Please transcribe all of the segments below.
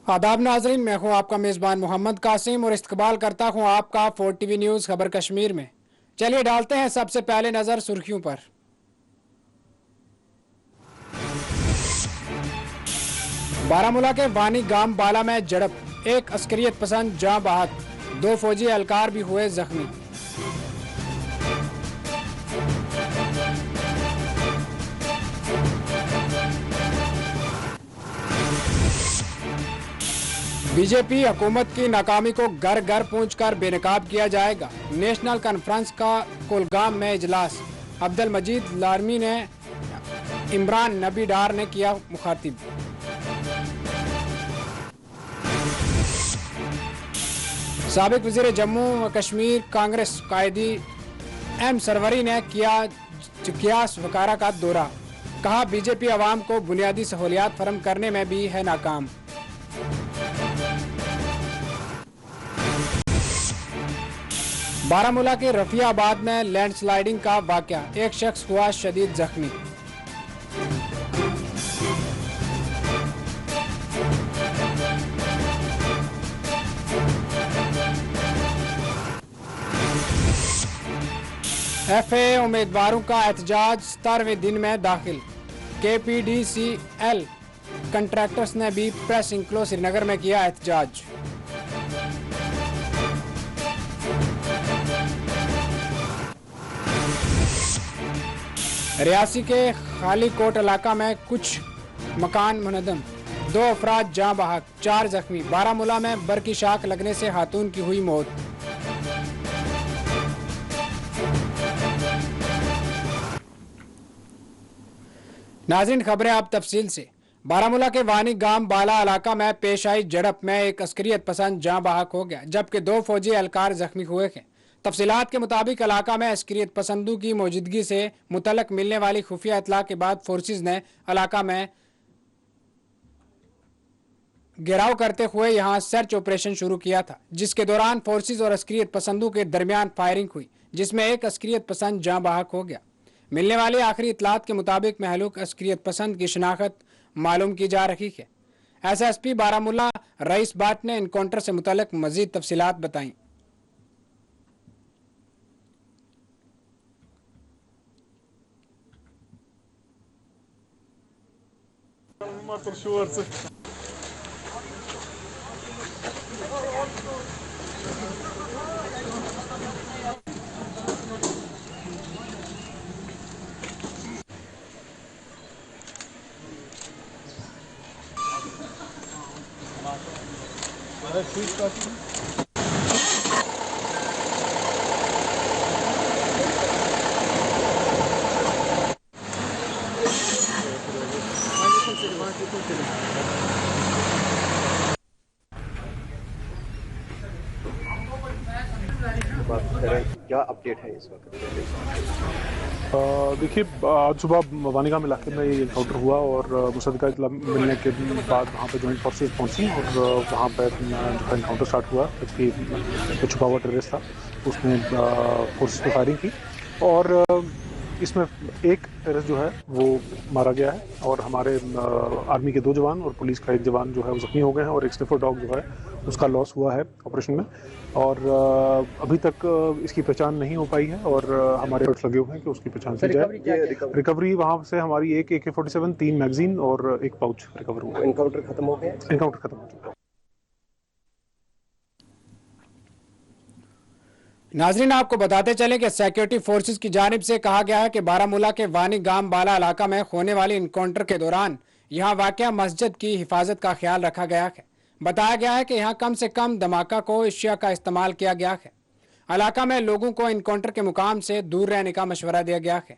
आदाब नाजरीन, मैं हूं आपका मेज़बान मोहम्मद कासिम और इस्तकबाल करता हूं आपका 4 TV न्यूज़ खबर कश्मीर में। चलिए डालते हैं सबसे पहले नज़र सुर्खियों पर। बारामूला के वानी गांव बाला में झड़प, एक अस्करियत पसंद जाँ बहक, 2 फौजी एहलकार भी हुए जख्मी। बीजेपी हुकूमत की नाकामी को घर घर पहुंचकर बेनकाब किया जाएगा। नेशनल कॉन्फ्रेंस का कुलगाम में इजलास, अब्दुल मजीद लारमी ने इमरान नबी डार ने किया मुखातिब। साबिक वज़ीर जम्मू व कश्मीर कांग्रेस कायदी एम सरवरी ने किया वकारा का दौरा, कहा बीजेपी अवाम को बुनियादी सहूलियात फराहम करने में भी है नाकाम। बारामूला के रफियाबाद में लैंडस्लाइडिंग का वाकया, एक शख्स हुआ शदीद जख्मी। FA उम्मीदवारों का एहतजाज 17वें दिन में दाखिल। KPDCL कंट्रैक्टर्स ने भी प्रेस इंक्लो श्रीनगर में किया एहतजाज। रियासी के खाली कोट इलाका में कुछ मकान मुनहदम, 2 अफराद जाँ बहक, 4 जख्मी। बारामूला में बर्की शाख लगने से खातून की हुई मौत। नाज़रीन, खबरें अब तफसील से। बारामूला के वानी गांव बाला इलाका में पेश आई झड़प में एक अस्करियत पसंद जाँ बहक हो गया, जबकि 2 फौजी एहलकार जख्मी हुए हैं। तफसीलात के मुताबिक इलाका में अस्करियत पसंदों की मौजूदगी से मुतल्लक मिलने वाली खुफिया इतला के बाद फोर्सेज ने इलाका में घेराव करते हुए यहां सर्च ऑपरेशन शुरू किया था, जिसके दौरान फोर्सेज और अस्करियत पसंदों के दरमियान फायरिंग हुई, जिसमें एक अस्करियत पसंद जाँ बहक हो गया। मिलने वाली आखिरी इतलात के मुताबिक महलूक अस्करियत पसंद की शनाख्त मालूम की जा रही है। SSP बारामूला रईस बाट ने इनकाउंटर से मुतल्लक मजीद तफसीलात बताई। क्या अपडेट है इस वक्त? देखिए, आज सुबह वानीगाम इलाके में ये इनकाउंटर हुआ और मुसद्दका इत्तला मिलने के बाद वहाँ पर जॉइंट फोर्सेस पहुँची और वहाँ पर जो इनकाउंटर स्टार्ट हुआ, जबकि जो छुपा हुआ टेररिस्ट था उसने फोर्सेस पर फायरिंग की और इसमें एक टेररिस्ट जो है वो मारा गया है और हमारे आर्मी के 2 जवान और पुलिस का 1 जवान जो है वो जख्मी हो गए हैं और एक स्निफर डॉग जो है उसका लॉस हुआ है ऑपरेशन में और अभी तक इसकी पहचान नहीं हो पाई है और हमारे एफर्ट्स लगे हुए हैं कि उसकी पहचान की जाए। रिकवरी वहाँ से हमारी एक AK-47, 3 मैगजीन और 1 पाउच रिकवर हुआ। इनकाउंटर खत्म हो गया? इनकाउंटर खत्म हो चुका है। नाजरीन, आपको बताते चले कि सिक्योरिटी फोर्सेस की जानिब से कहा गया है कि बारामूला के वानी गांव बाला इलाका में होने वाले इनकाउंटर के दौरान यहां वाक़या मस्जिद की हिफाजत का ख्याल रखा गया है। बताया गया है कि यहां कम से कम धमाका को एशिया का इस्तेमाल किया गया है। इलाका में लोगों को इनकाउंटर के मुकाम से दूर रहने का मशवरा दिया गया है।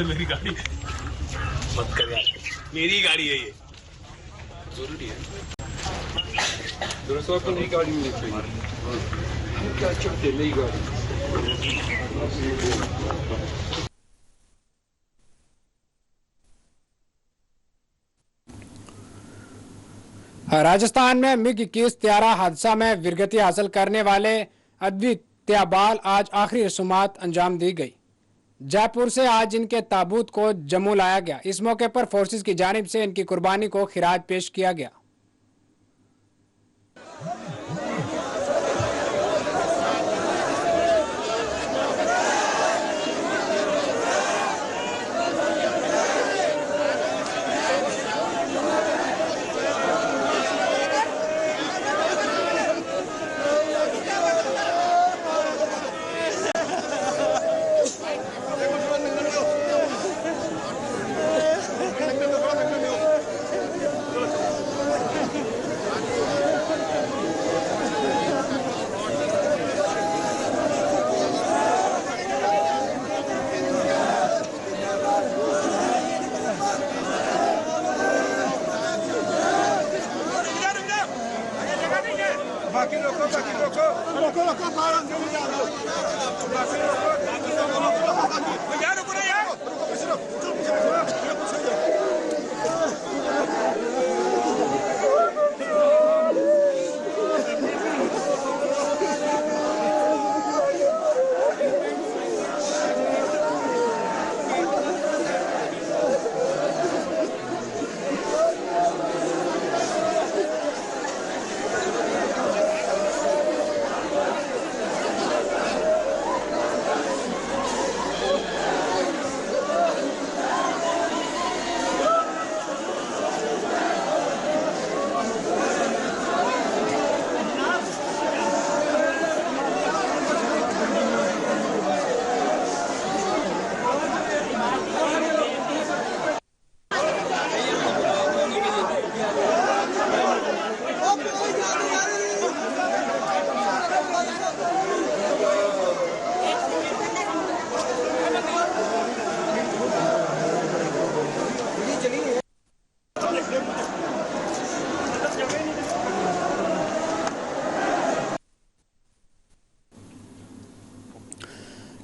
मेरी गाड़ी मत कर यार, मेरी गाड़ी है ये, जरूरी है। Durası bakın iyi galim ne söylüyor. क्या चलते नहीं गाड़ी राजस्थान में MiG-21 त्यारा हादसा में वीरगति हासिल करने वाले अद्वितीय बाल आज आखिरी रस्मात अंजाम दी गई। जयपुर से आज इनके ताबूत को जम्मू लाया गया। इस मौके पर फोर्सेस की जानिब से इनकी कुर्बानी को खिराज पेश किया गया।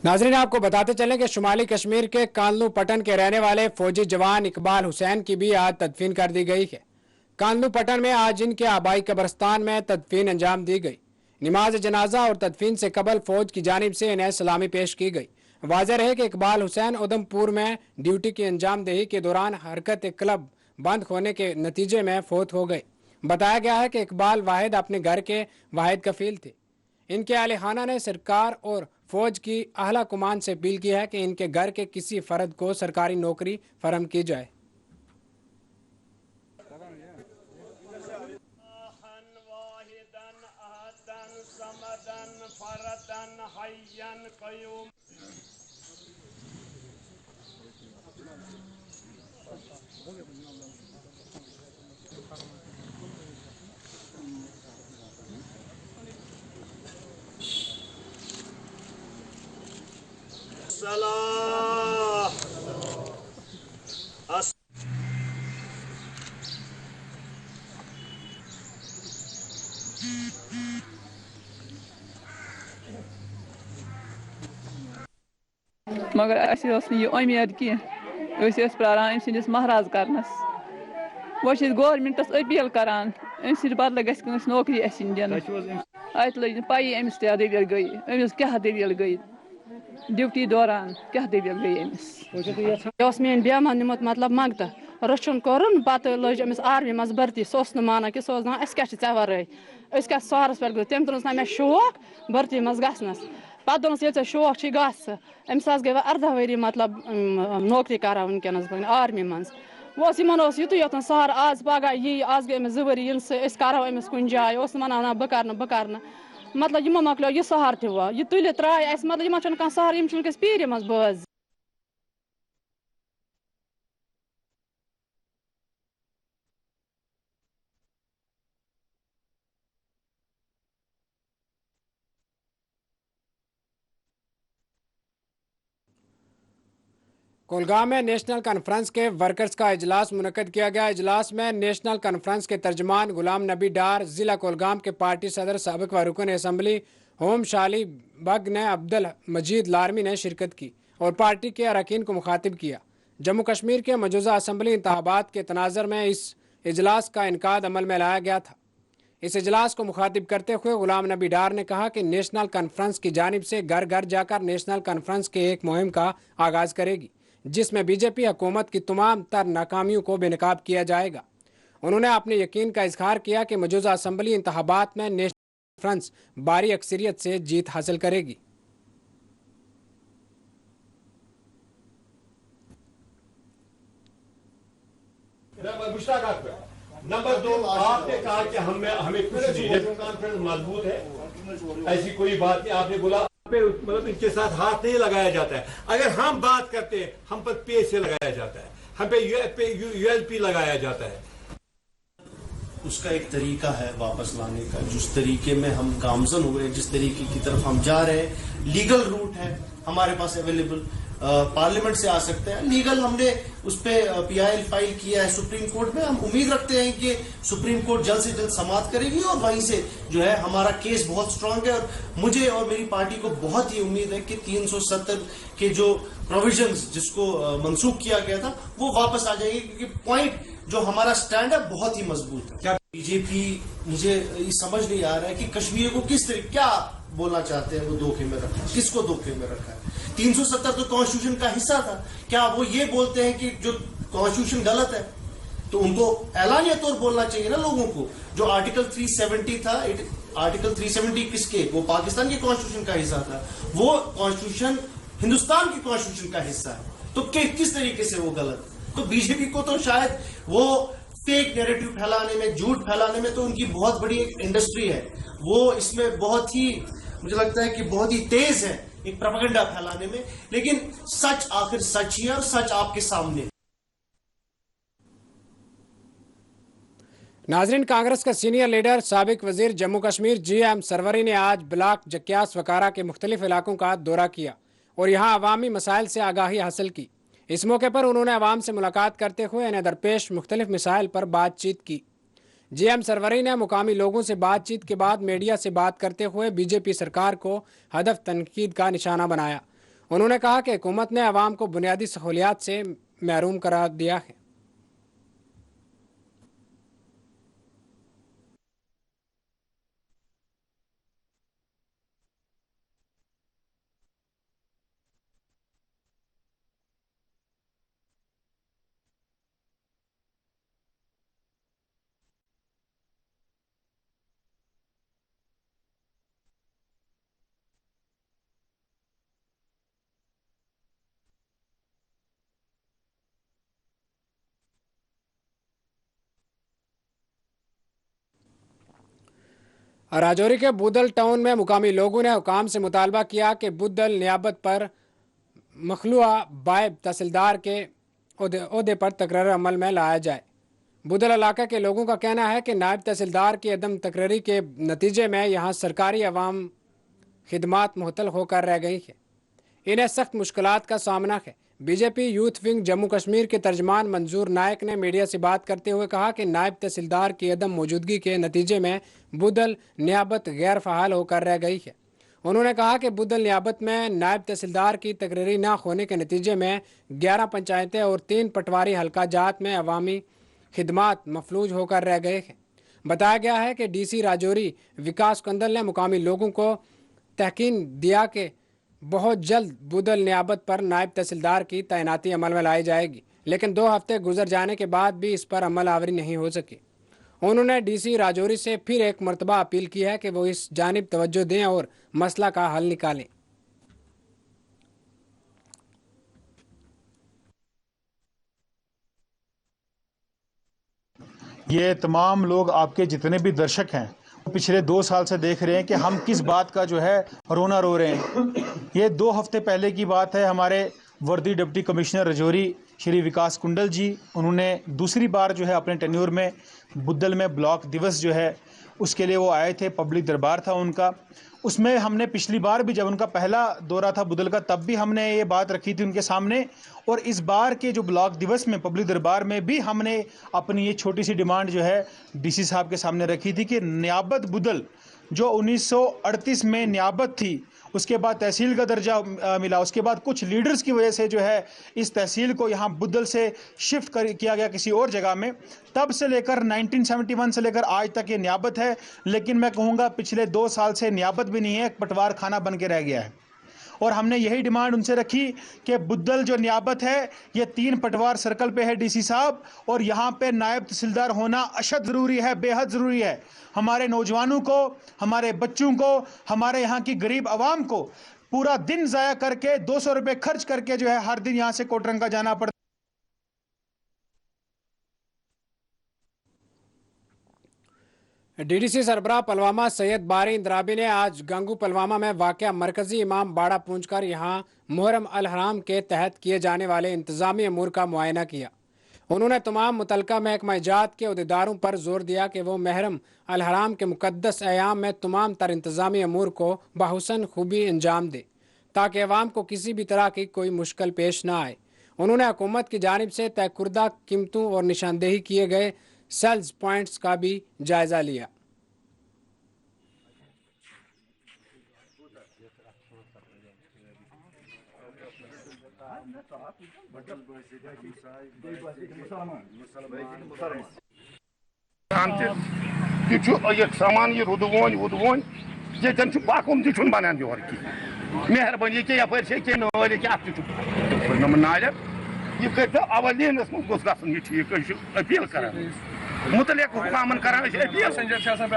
नाजरीन, आपको बताते चलें कि शुमाली कश्मीर के कानलू पटन के रहने वाले फौजी जवान इकबाल हुसैन की भी आज तदफीन कर दी गई है। कानलू पटन में आज इनके आबाई कब्रस्तान में तदफीन अंजाम दी गई। नमाज जनाजा और तदफीन से कबल फौज की जानिब से इन्हें सलामी पेश की गई। वाज़ेह रहे कि इकबाल हुसैन उधमपुर में ड्यूटी की अंजामदेही के दौरान हरकत क्लब बंद होने के नतीजे में फौत हो गए। बताया गया है कि इकबाल वाहिद अपने घर के वाहिद कफील थे। इनके अहले खाना ने सरकार और फौज की आला कुमान से अपील की है कि इनके घर के किसी फर्द को सरकारी नौकरी फराहम की जाए। मगर अस उम्मीद कह प्रारान अम सिंदिस महाराज करनस वो गवर्नमेंटस अपील करान अम बदल गस नौकरी दिन अत लग पी अमिस क्या दलील गई अमिस क्या दलील गई ड्यूटी दौरान क्या दलील गई अमिस मेन बेमा निमुत मतलब मंगत रचुन कोरुन पत लज अमिस आर्मी मज भर्ती सह माना कि सह अस क्या वे क्या सहरस पे गो तम तुनस ना मे शौक भर्ती मज गस पे दोनस ये शौक गस अमिस गई 18 वरी मतलब नौकरी करा वनकस आर्मी मज वो युतु योतन सहर आज पगह यी आज गई 2 वरी करो अमिस कुन जाए वन बह कर मतलब यमो मकलो यह सहर तह यह तुल त्राय मतलब यह सहर यम पीर मज बज। कोलगाम में नेशनल कॉन्फ्रेंस के वर्कर्स का इजलास मुनक्कद किया गया। इजलास में नेशनल कॉन्फ्रेंस के तर्जमान गुलाम नबी डार, जिला कोलगाम के पार्टी सदर साबिक व रुकन असम्बली होम शाली बग ने अब्दुल मजीद लारमी ने शिरकत की और पार्टी के अरकान को मुखातिब किया। जम्मू कश्मीर के मौजूदा असम्बली इंतखाबात के तनाज़र में इस इजलास का इनकाद अमल में लाया गया था। इस इजलास को मुखातिब करते हुए गुलाम नबी डार ने कहा कि नेशनल कॉन्फ्रेंस की जानिब से घर घर जाकर नेशनल कॉन्फ्रेंस के एक मुहिम का आगाज़ करेगी, जिसमें बीजेपी हुकूमत की तमाम तर नाकामियों को बेनकाब किया जाएगा। उन्होंने अपने यकीन का इजहार किया कि मौजूदा असम्बली इंतखाबात में नेशनल कॉन्फ्रेंस भारी अक्सरियत से जीत हासिल करेगी। नंबर 2, आपने कहा कि हमें कुछ नेशनल कॉन्फ्रेंस मजबूत है, ऐसी कोई बात नहीं। आपने बोला मतलब इनके साथ हाथ नहीं लगाया जाता है। अगर हम बात करते हैं, हम पर पे से लगाया जाता है, हम पे यूएलपी लगाया जाता है। उसका एक तरीका है वापस लाने का, जिस तरीके में हम गामजन हुए, जिस तरीके की तरफ हम जा रहे हैं, लीगल रूट है हमारे पास अवेलेबल, पार्लियामेंट से आ सकते हैं लीगल। हमने उस पर पीआईएल फाइल किया है सुप्रीम कोर्ट में। हम उम्मीद रखते हैं कि सुप्रीम कोर्ट जल्द से जल्द समाप्त करेगी और वहीं से जो है हमारा केस बहुत स्ट्रांग है। और मुझे और मेरी पार्टी को बहुत ही उम्मीद है कि 370 के जो प्रोविजंस जिसको मंसूख किया गया था वो वापस आ जाएगी, क्योंकि पॉइंट जो हमारा स्टैंड है बहुत ही मजबूत है। क्या बीजेपी, मुझे ये समझ नहीं आ रहा है कि कश्मीर को किस तरीके क्या बोलना चाहते हैं, वो धोखे में रखा है, किसको धोखे में रखा है। 370 तो कॉन्स्टिट्यूशन का हिस्सा था। क्या वो ये बोलते हैं कि जो कॉन्स्टिट्यूशन गलत है, तो उनको ऐलानिया तौर बोलना चाहिए ना लोगों को। जो आर्टिकल 370 था, आर्टिकल 370 किसके, वो पाकिस्तान के कॉन्स्टिट्यूशन का हिस्सा था। वो कॉन्स्टिट्यूशन हिंदुस्तान की कॉन्स्टिट्यूशन का हिस्सा है, तो किस तरीके से वो गलत। तो बीजेपी को तो शायद वो फेक नैरेटिव फैलाने में, झूठ फैलाने में तो उनकी बहुत बड़ी एक इंडस्ट्री है। वो इसमें बहुत ही, मुझे लगता है कि बहुत ही तेज है एक प्रोपेगेंडा फैलाने में। लेकिन सच आखिर सच ही है और सच आपके सामने। नाजरीन, कांग्रेस का सीनियर लीडर साबिक वजीर जम्मू कश्मीर GM सरवरी ने आज ब्लॉक जक्यास वकारा के मुख्तलिफ इलाकों का दौरा किया और यहाँ अवामी मसाइल से आगाही हासिल की। इस मौके पर उन्होंने अवाम से मुलाकात करते हुए इन्हें दरपेश मुख्तलिफ मसाइल पर बातचीत की। GM सरवरी ने मुकामी लोगों से बातचीत के बाद मीडिया से बात करते हुए बीजेपी सरकार को हदफ तनकीद का निशाना बनाया। उन्होंने कहा कि हुकूमत ने अवाम को बुनियादी सहूलियात से महरूम करा दिया है। राजौरी के बुदल टाउन में मुकामी लोगों ने हुकाम से मुतालबा किया कि बुदल नियाबत पर मखलूआ बायब तहसीलदार के ओहदे पर तकरार अमल में लाया जाए। बुदल इलाके के लोगों का कहना है कि नायब तहसीलदार की अदम तकरारी के नतीजे में यहाँ सरकारी अवाम खिदमात मुअत्तल होकर रह गई है। इन्हें सख्त मुश्किलात का सामना है। BJP youth wing Jammu Kashmir के तर्जमान मंजूर नायक ने मीडिया से बात करते हुए कहा कि नायब तहसीलदार की अदम मौजूदगी के नतीजे में बुदल नियाबत गैर फ़ाल होकर रह गई है। उन्होंने कहा कि बुदल नियाबत में नायब तहसीलदार की तकरीरी ना होने के नतीजे में 11 पंचायतें और 3 पटवारी हल्का जात में अवामी खिदमात मफलूज होकर रह गए हैं। बताया गया है कि DC राजौरी विकास कंदल ने मुकामी लोगों को तहकीन दिया कि बहुत जल्द बुदल नियाबत पर नायब तहसीलदार की तैनाती अमल में लाई जाएगी, लेकिन 2 हफ्ते गुजर जाने के बाद भी इस पर अमल आवरी नहीं हो सकी। उन्होंने DC राजौरी से फिर एक मरतबा अपील की है कि वो इस जानिब तवज्जो दें और मसला का हल निकालें। ये तमाम लोग आपके जितने भी दर्शक हैं पिछले 2 साल से देख रहे हैं कि हम किस बात का जो है रोना रो रहे हैं। ये 2 हफ्ते पहले की बात है। हमारे वर्दी डिप्टी कमिश्नर राजौरी श्री विकास कुंडल जी, उन्होंने दूसरी बार जो है अपने टेन्योर में बुदल में ब्लॉक दिवस जो है उसके लिए वो आए थे, पब्लिक दरबार था उनका। उसमें हमने पिछली बार भी जब उनका पहला दौरा था बुदल का, तब भी हमने ये बात रखी थी उनके सामने, और इस बार के जो ब्लॉक दिवस में पब्लिक दरबार में भी हमने अपनी ये छोटी सी डिमांड जो है डीसी साहब के सामने रखी थी कि नियाबत बुदल जो 1938 में नियाबत थी, उसके बाद तहसील का दर्जा मिला, उसके बाद कुछ लीडर्स की वजह से जो है इस तहसील को यहाँ बुदल से शिफ्ट किया गया किसी और जगह में, तब से लेकर 1971 से लेकर आज तक ये नियाबत है। लेकिन मैं कहूँगा पिछले 2 साल से नियाबत भी नहीं है, एक पटवार खाना बन के रह गया है। और हमने यही डिमांड उनसे रखी कि बुदल जो नियाबत है ये 3 पटवार सर्कल पे है डीसी साहब, और यहाँ पे नायब तहसीलदार होना अशद ज़रूरी है, बेहद ज़रूरी है। हमारे नौजवानों को, हमारे बच्चों को, हमारे यहाँ की गरीब आवाम को पूरा दिन ज़ाया करके 200 रुपये खर्च करके जो है हर दिन यहाँ से कोटरंगा जाना पड़ता। डीडीसी सरबराह पलवामा सैयद बारी इंद्राबी ने आज गंगू पलवामा में वाक़या मरकजी इमाम बाड़ा पहुंचकर यहां मुहर्रम अल हराम के तहत किए जाने वाले इंतजामी अमूर का मुआयना किया। उन्होंने तमाम मुतलका महकमा जात के अहदेदारों पर जोर दिया कि वो मुहर्रम अल हराम के मुकद्दस अयाम में तमाम तर इंतजामी अमूर को बहुसन खूबी अंजाम दे ताकि अवाम को किसी भी तरह की कोई मुश्किल पेश ना आए। उन्होंने हुकूमत की जानिब से तयकुर्दा कीमतों और निशानदेही किए गए सेल्स पॉइंट्स का भी जायजा लिया। सामान ये रुदवोन ये पाकुम तुम बनान योर की मेहरबानी के यप नाल नाल यह कर अवलिनस मज ग ठीक अपील कर मुतलिक हुकामन कर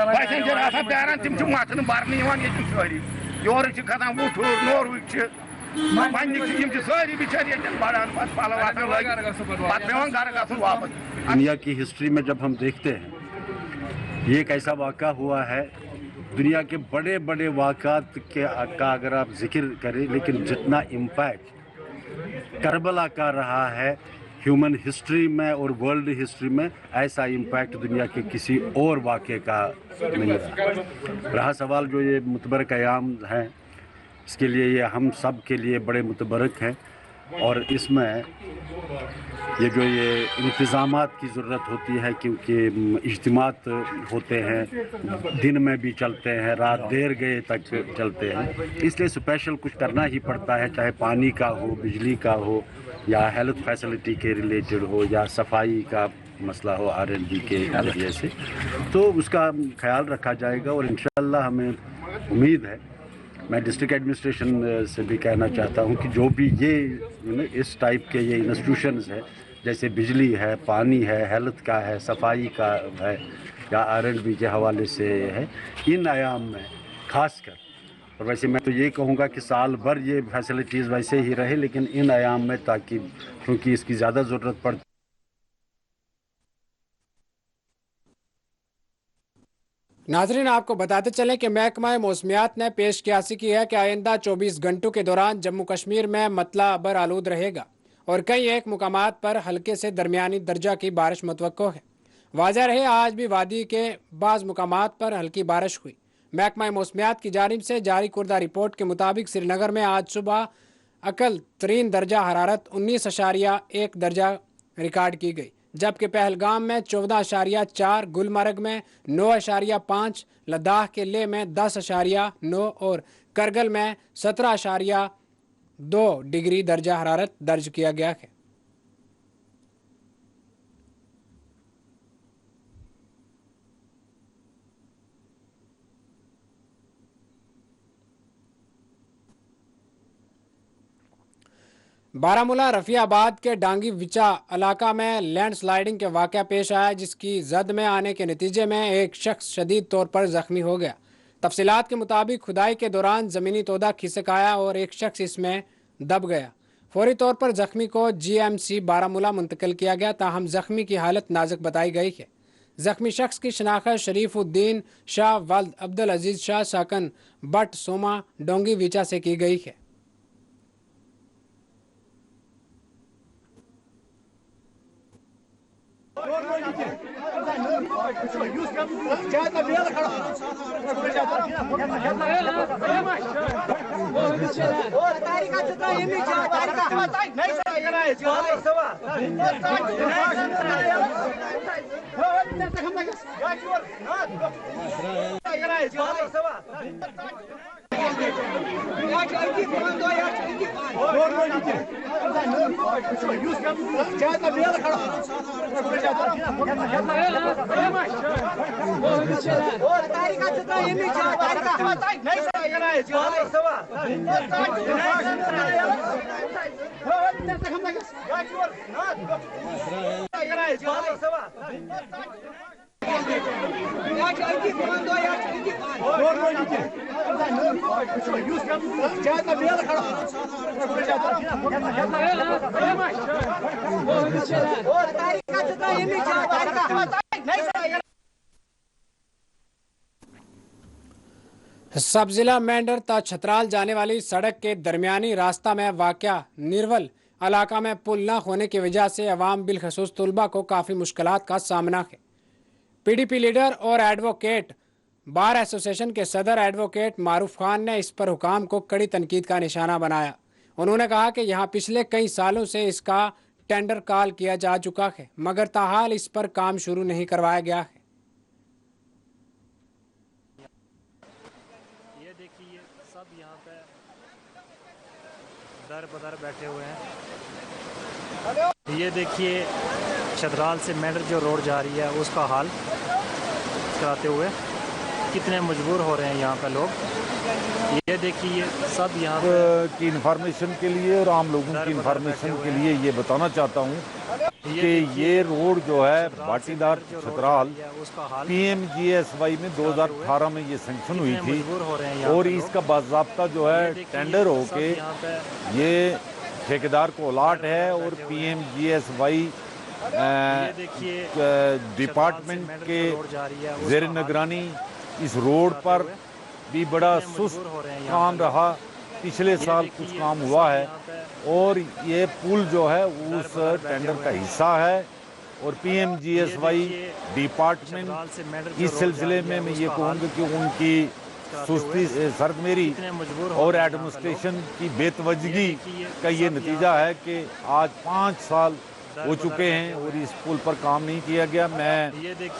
पैसेंजर प्यारान तम मथन भरने सारी योर खसान वुठ नोर सारी बिचारी बढ़ान घर गन वापस। दुनिया की हिस्ट्री में जब हम देखते हैं ये एक ऐसा वाक़ा हुआ है, दुनिया के बड़े बड़े वाक़ात का अगर आप जिक्र करें, लेकिन जितना इम्पैक्ट करबला का रहा है ह्यूमन हिस्ट्री में और वर्ल्ड हिस्ट्री में, ऐसा इम्पैक्ट दुनिया के किसी और वाक़े का नहीं रहा। सवाल जो ये मुतबरक क़याम है, इसके लिए ये हम सब के लिए बड़े मुतबरक हैं, और इसमें ये जो ये इंतज़ामात की ज़रूरत होती है, क्योंकि इज्तिमात होते हैं, दिन में भी चलते हैं, रात देर गए तक चलते हैं, इसलिए स्पेशल कुछ करना ही पड़ता है, चाहे पानी का हो, बिजली का हो, या हेल्थ फैसिलिटी के रिलेटेड हो, या सफाई का मसला हो R&D के नज़रिए से, तो उसका ख्याल रखा जाएगा। और इंशाअल्लाह हमें उम्मीद है, मैं डिस्ट्रिक्ट एडमिनिस्ट्रेशन से भी कहना चाहता हूं कि जो भी ये इस टाइप के ये इंस्टीट्यूशंस है, जैसे बिजली है, पानी है, हेल्थ का है, सफाई का है, या R&B के हवाले से है, इन आयाम में खास कर, और वैसे मैं तो ये कहूँगा कि साल भर ये फैसिलिटीज़ वैसे ही रहे, लेकिन इन आयाम में, ताकि क्योंकि इसकी ज़्यादा ज़रूरत पड़ती। नाजरीन, आपको बताते चलें कि महकमा मौसमियात ने पेश कियासी की है कि आइंदा 24 घंटों के दौरान जम्मू कश्मीर में मतला अबर आलूद रहेगा और कई एक मुकामात पर हल्के से दरमियानी दर्जा की बारिश मुतवक्को है। वाज़ह रहे आज भी वादी के बाज़ मुकामात पर हल्की बारिश हुई। महकमा मौसमियात की जानिब से जारी कुर्दा रिपोर्ट के मुताबिक श्रीनगर में आज सुबह अकल तरीन दर्जा हरारत 19.1 दर्जा रिकॉर्ड की गई, जबकि पहलगाम में 14.4, गुलमर्ग में 9.5, लद्दाख के लेह में 10.9 और करगिल में 17.2 डिग्री दर्जा हरारत दर्ज किया गया है। बारामूला रफियाबाद के डांगी विचा इलाका में लैंडस्लाइडिंग के वाक़या पेश आया, जिसकी जद में आने के नतीजे में एक शख्स शदीद तौर पर जख्मी हो गया। तफसीलात के मुताबिक खुदाई के दौरान ज़मीनी तोदा खिसक आया और एक शख्स इसमें दब गया। फौरी तौर पर जख्मी को GMC बारामूला मुंतकिल किया गया, ताहम जख्मी की हालत नाजुक बताई गई है। जख्मी शख्स की शनाख्त शरीफुद्दीन शाह वल्द अब्दुल अजीज़ शाह साकन बट सोमा डोंगी विचा से की गई है। सब जिला मेंढर ता छतराल जाने वाली सड़क के दरमियानी रास्ता में वाक़या निर्वल इलाका में पुल न होने की वजह से अवाम बिलखसूस तलबा को काफ़ी मुश्किलात का सामना है। PDP लीडर और एडवोकेट बार एसोसिएशन के सदर एडवोकेट मारूफ खान ने इस पर हुकाम को कड़ी तनकीद का निशाना बनाया। उन्होंने कहा कि यहाँ पिछले कई सालों से इसका टेंडर कॉल किया जा चुका है, मगर ताहाल इस पर काम शुरू नहीं करवाया गया है। ये देखिए सब यहाँ पे दर बदर बैठे हुए हैं। ये देखिए छतराल से मेंढर जो रोड जा रही है उसका हाल कराते हुए कितने मजबूर हो रहे हैं यहाँ पे लोग। ये देखिए सब यहाँ की इंफॉर्मेशन के लिए और आम लोगों की इंफॉर्मेशन के लिए ये बताना चाहता हूँ कि ये रोड जो है बाटीदार छतराल PMGSY में 2018 में ये सैंक्शन हुई थी और इसका बाज़ाब्ता जो है टेंडर होके ये ठेकेदार को अलाट है और PMGSY डिपार्टमेंट के ज़ेर निगरानी इस रोड पर भी बड़ा सुस्त काम रहा। पिछले साल कुछ काम हुआ है और ये पुल जो है उस टेंडर का हिस्सा है और PMGSY डिपार्टमेंट इस सिलसिले में मैं ये कहूँगा कि उनकी सुस्ती सरगमेरी और एडमिनिस्ट्रेशन की बेतवजगी का ये नतीजा है कि आज 5 साल हो चुके हैं और इस पुल पर काम नहीं किया गया। मैं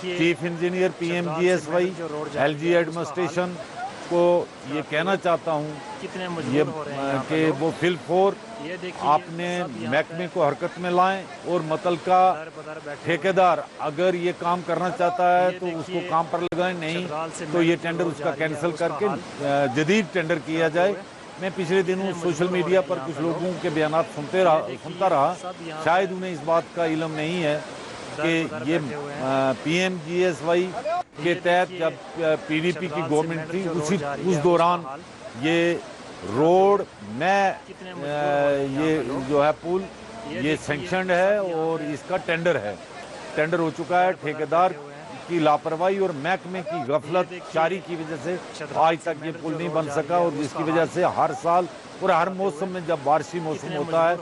chief engineer PMGSY LG administration को ये कहना चाहता हूँ ये कि वो फिलफोर आपने महकमे को हरकत में लाएं और मुतल्लिका ठेकेदार अगर ये काम करना चाहता है तो उसको काम पर लगाएं, नहीं तो ये टेंडर उसका कैंसिल करके जदीद टेंडर किया जाए। मैं पिछले दिनों सोशल मीडिया पर कुछ लोगों के बयान सुनता रहा, शायद उन्हें इस बात का इल्म नहीं है कि ये PMGSY के तहत जब PDP की गवर्नमेंट थी उस दौरान ये रोड में ये जो है पुल ये सैंक्शनड है और इसका टेंडर हो चुका है। ठेकेदार की लापरवाही और महकमे की गफलत जारी की वजह से आज तक ये पुल नहीं बन सका और जिसकी वजह से हर साल और हर मौसम में जब बारिशी मौसम होता है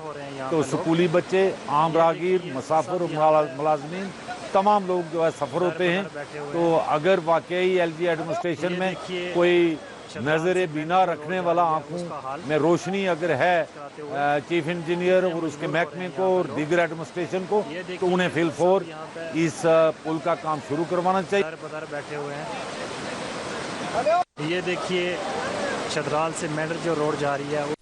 तो स्कूली बच्चे, आम रागीर, मुसाफिर और मुलाजमीन तमाम लोग जो है सफ़र होते हैं। तो अगर वाकई LG एडमिनिस्ट्रेशन में कोई नज़र बिना रखने वाला आंखों में रोशनी अगर है चीफ इंजीनियर और उसके महकमे को और दीगर एडमिनिस्ट्रेशन को तो उन्हें फिलफोर इस पुल का काम शुरू करवाना चाहिए। बैठे हुए हैं। ये देखिए छतराल से मेंढर जो रोड जा रही है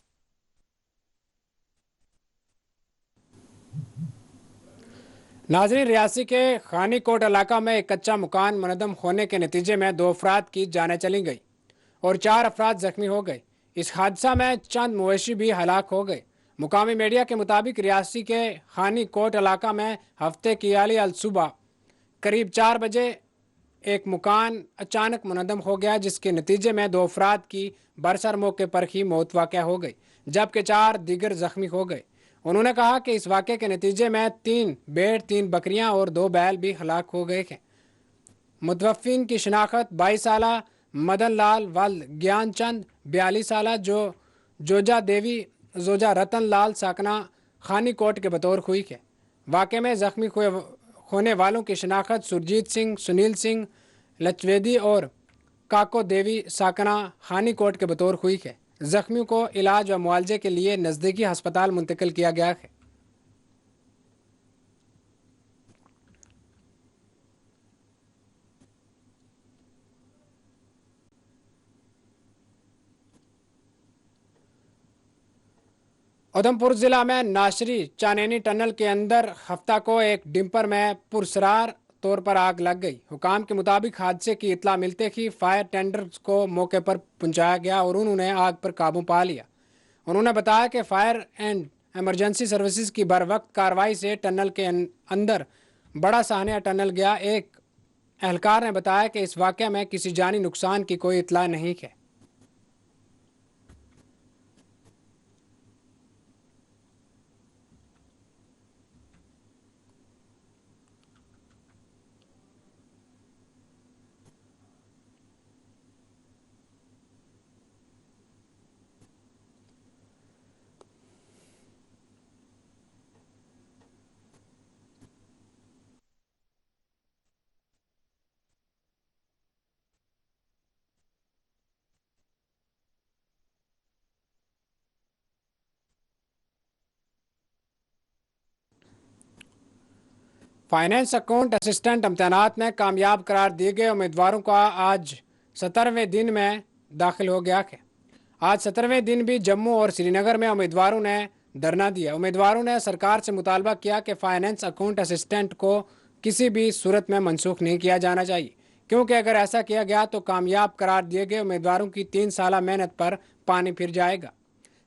नाज़रीन, रियासी के खानी कोट इलाका में एक कच्चा मकान मुनद्दम होने के नतीजे में 2 अफराद की जानें चली गई और 4 अफराद जख्मी हो गए। इस हादसा में चंद मवेशी भी हलाक हो गए। मुकामी मीडिया के मुताबिक रियासी के खानी कोट इलाका में हफ्ते की आली अलसुबह करीब 4 बजे एक मकान अचानक मुनद्दम हो गया, जिसके नतीजे में 2 अफराद की बरसर मौके पर ही मौत वाक़या हो गई, जबकि 4 दीगर जख्मी हो गए। उन्होंने कहा कि इस वाक़े के नतीजे में 3 भेड़, 3 बकरियां और 2 बैल भी हलाक हो गए हैं। मुतवफ़्फ़िन की शिनाख्त 22 साला मदन लाल वल्द ज्ञानचंद, 42 साला जोजा देवी जोजा रतन लाल साकना खानी कोट के बतौर हुई है। वाक़े में जख्मी होने वालों की शिनाख्त सुरजीत सिंह, सुनील सिंह लचवेदी और काको देवी साकना हानी कोट के बतौर हुई है। जख्मियों को इलाज व मुआवजे के लिए नज़दीकी अस्पताल मुंतकिल किया गया है। उधमपुर जिला में नाशरी चानेनी टनल के अंदर हफ्ता को एक डिंपर में पुरस्रार तौर पर आग लग गई। हुकाम के मुताबिक हादसे की इतला मिलते ही फायर टेंडर्स को मौके पर पहुंचाया गया और उन्होंने आग पर काबू पा लिया। उन्होंने बताया कि फायर एंड इमरजेंसी सर्विसेज की बर वक्त कार्रवाई से टनल के अंदर बड़ा साहनिया टनल गया। एक एहलकार ने बताया कि इस वाक़े में किसी जानी नुकसान की कोई इतला नहीं है। फाइनेंस अकाउंट असिस्टेंट इम्तहानात में कामयाब करार दिए गए उम्मीदवारों का आज 17वें दिन में दाखिल हो गया है। आज 17वें दिन भी जम्मू और श्रीनगर में उम्मीदवारों ने धरना दिया। उम्मीदवारों ने सरकार से मुतालबा किया कि फाइनेंस अकाउंट असिस्टेंट को किसी भी सूरत में मनसूख नहीं किया जाना चाहिए, क्योंकि अगर ऐसा किया गया तो कामयाब करार दिए गए उम्मीदवारों की 3 साल मेहनत पर पानी फिर जाएगा।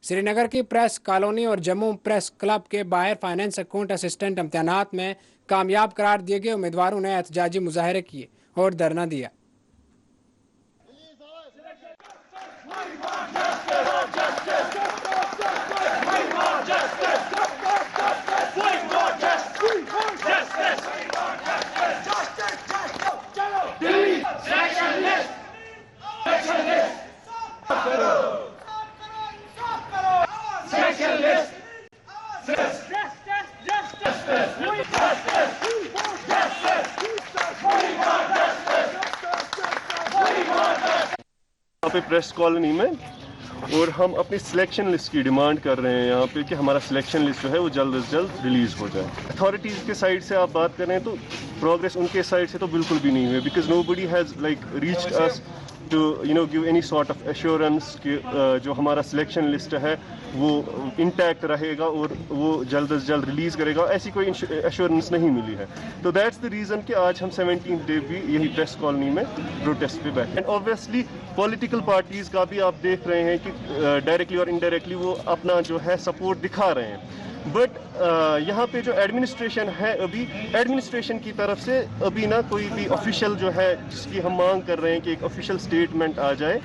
श्रीनगर की प्रेस कॉलोनी और जम्मू प्रेस क्लब के बाहर फाइनेंस अकाउंट असिस्टेंट इम्तहानात में कामयाब करार दिए गए उम्मीदवारों ने एहतजाजी मुजाहरे किए और धरना दिया। यहाँ पे प्रेस कॉलोनी में और हम अपनी सिलेक्शन लिस्ट की डिमांड कर रहे हैं यहाँ पे कि हमारा सिलेक्शन लिस्ट जो है वो जल्द से जल्द रिलीज हो जाए। अथॉरिटीज़ के साइड से आप बात कर रहे हैं तो प्रोग्रेस उनके साइड से तो बिल्कुल भी नहीं हुई, because nobody has like reached us to give any sort of assurance कि जो हमारा सिलेक्शन लिस्ट है वो इंटैक्ट रहेगा और वो जल्द से जल्द रिलीज़ करेगा। ऐसी कोई एश्योरेंस नहीं मिली है। तो दैट्स द रीज़न कि आज हम 17th डे भी यही प्रेस कॉलोनी में प्रोटेस्ट पे बैठे। एंड ऑब्वियसली पॉलिटिकल पार्टीज़ का भी आप देख रहे हैं कि डायरेक्टली और इनडायरेक्टली वो अपना जो है सपोर्ट दिखा रहे हैं, बट यहाँ पे जो एडमिनिस्ट्रेशन है अभी एडमिनिस्ट्रेशन की तरफ से अभी ना कोई भी ऑफिशियल जो है जिसकी हम मांग कर रहे हैं कि एक ऑफिशियल स्टेटमेंट आ जाए,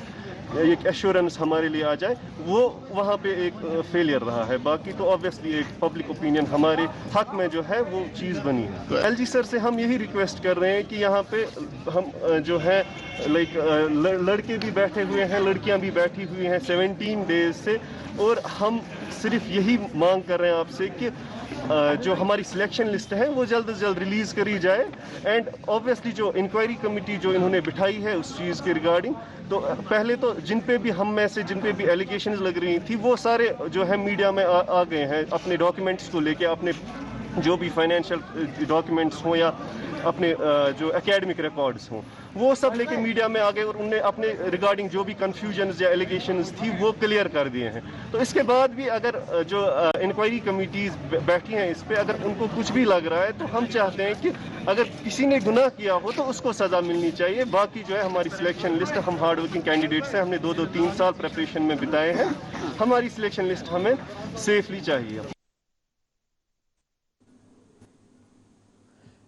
एक एश्योरेंस हमारे लिए आ जाए, वो वहाँ पे एक फेलियर रहा है। बाकी तो ऑब्वियसली एक पब्लिक ओपिनियन हमारे हक में जो है वो चीज़ बनी है। तो एलजी सर से हम यही रिक्वेस्ट कर रहे हैं कि यहाँ पे हम जो है लाइक लड़के भी बैठे हुए हैं, लड़कियाँ भी बैठी हुई हैं 17 डेज से, और हम सिर्फ यही मांग कर रहे हैं आपसे कि जो हमारी सिलेक्शन लिस्ट है वो जल्द से जल्द रिलीज़ करी जाए। एंड ऑब्वियसली जो इंक्वायरी कमेटी जो इन्होंने बिठाई है उस चीज़ के रिगार्डिंग, तो पहले तो जिन पे भी हम में से जिन पे भी एलिगेशंस लग रही थी वो सारे जो है मीडिया में आ गए हैं अपने डॉक्यूमेंट्स को लेके, अपने जो भी फाइनेंशियल डॉक्यूमेंट्स हों या अपने जो एकेडमिक रिकॉर्ड्स हों वो सब लेके मीडिया में आ गए और उनने अपने रिगार्डिंग जो भी कन्फ्यूजन्स या एलिगेशंस थी वो क्लियर कर दिए हैं। तो इसके बाद भी अगर जो इंक्वायरी कमिटीज़ बैठी हैं इस पे अगर उनको कुछ भी लग रहा है तो हम चाहते हैं कि अगर किसी ने गुनाह किया हो तो उसको सज़ा मिलनी चाहिए। बाकी जो है हमारी सिलेक्शन लिस्ट, हम हार्ड वर्किंग कैंडिडेट्स हैं, हमने 2-3 साल प्रिपरेशन में बिताए हैं, हमारी सिलेक्शन लिस्ट हमें सेफली चाहिए।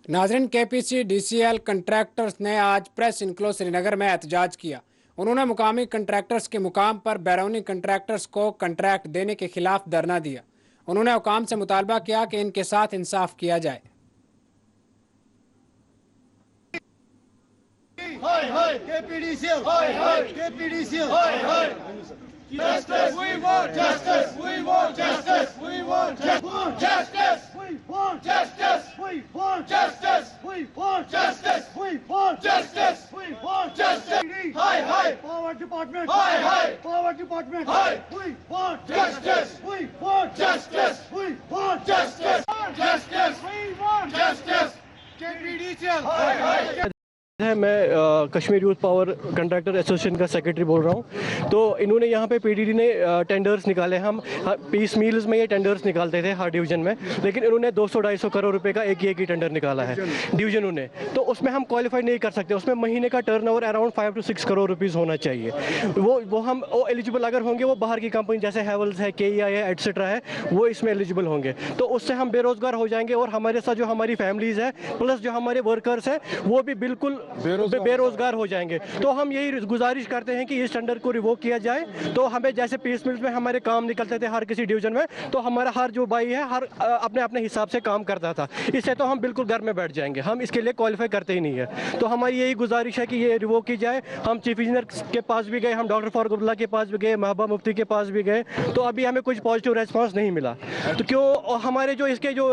नाज़रीन, केपीसी डीसीएल कंट्रैक्टर्स ने आज प्रेस इनक्लोज श्रीनगर में एहतजाज किया। उन्होंने मुकामी कंट्रैक्टर्स के मुकाम पर बैरूनी कंट्रैक्टर्स को कंट्रैक्ट देने के खिलाफ धरना दिया। उन्होंने हुकाम से मुतालबा किया कि इनके साथ इंसाफ किया जाए। Justice! We want justice! We want justice! We want justice! We want justice! We want justice! We want justice! Kashmir youth power contractor association का सेक्रेटरी बोल रहा हूँ। तो इन्होंने यहाँ पे पीडीडी ने टेंडर्स निकाले। हम पीस मील्स में ये टेंडर्स निकालते थे हर डिवीजन में, लेकिन इन्होंने 200-250 करोड़ रुपए का एक ही टेंडर निकाला है डिवीजनों ने। तो उसमें हम क्वालिफाई नहीं कर सकते। उसमें महीने का turnover around 5 to 6 crore rupees होना चाहिए। वो एलिजिबल अगर होंगे, वो बाहर की कंपनी जैसे हैवल्स है, KEI है, एटसेट्रा है, वो इसमें एलिजिबल होंगे। तो उससे हम बेरोजगार हो जाएंगे और हमारे साथ जो हमारी फैमिलीज है प्लस जो हमारे वर्कर्स हैं वो भी बिल्कुल बेरोजगार हो जाएंगे। तो हम यही गुजारिश करते हैं कि इस टेंडर को रिवोक किया जाए। तो हमें जैसे पीस मिल्स में हमारे काम निकलते थे हर किसी डिवीजन में, तो हमारा हर जो भाई है हर अपने अपने हिसाब से काम करता था। इससे तो हम बिल्कुल घर में बैठ जाएंगे, हम इसके लिए क्वालिफाई करते ही नहीं है। तो हमारी यही गुजारिश है कि ये रिवोक की जाए। हम चीफ इंजीनियर के पास भी गए, हम डॉक्टर फारूक अब्दुल्ला के पास भी गए, महबूबा मुफ्ती के पास भी गए, तो अभी हमें कुछ पॉजिटिव रेस्पॉन्स नहीं मिला। तो क्यों हमारे जो इसके जो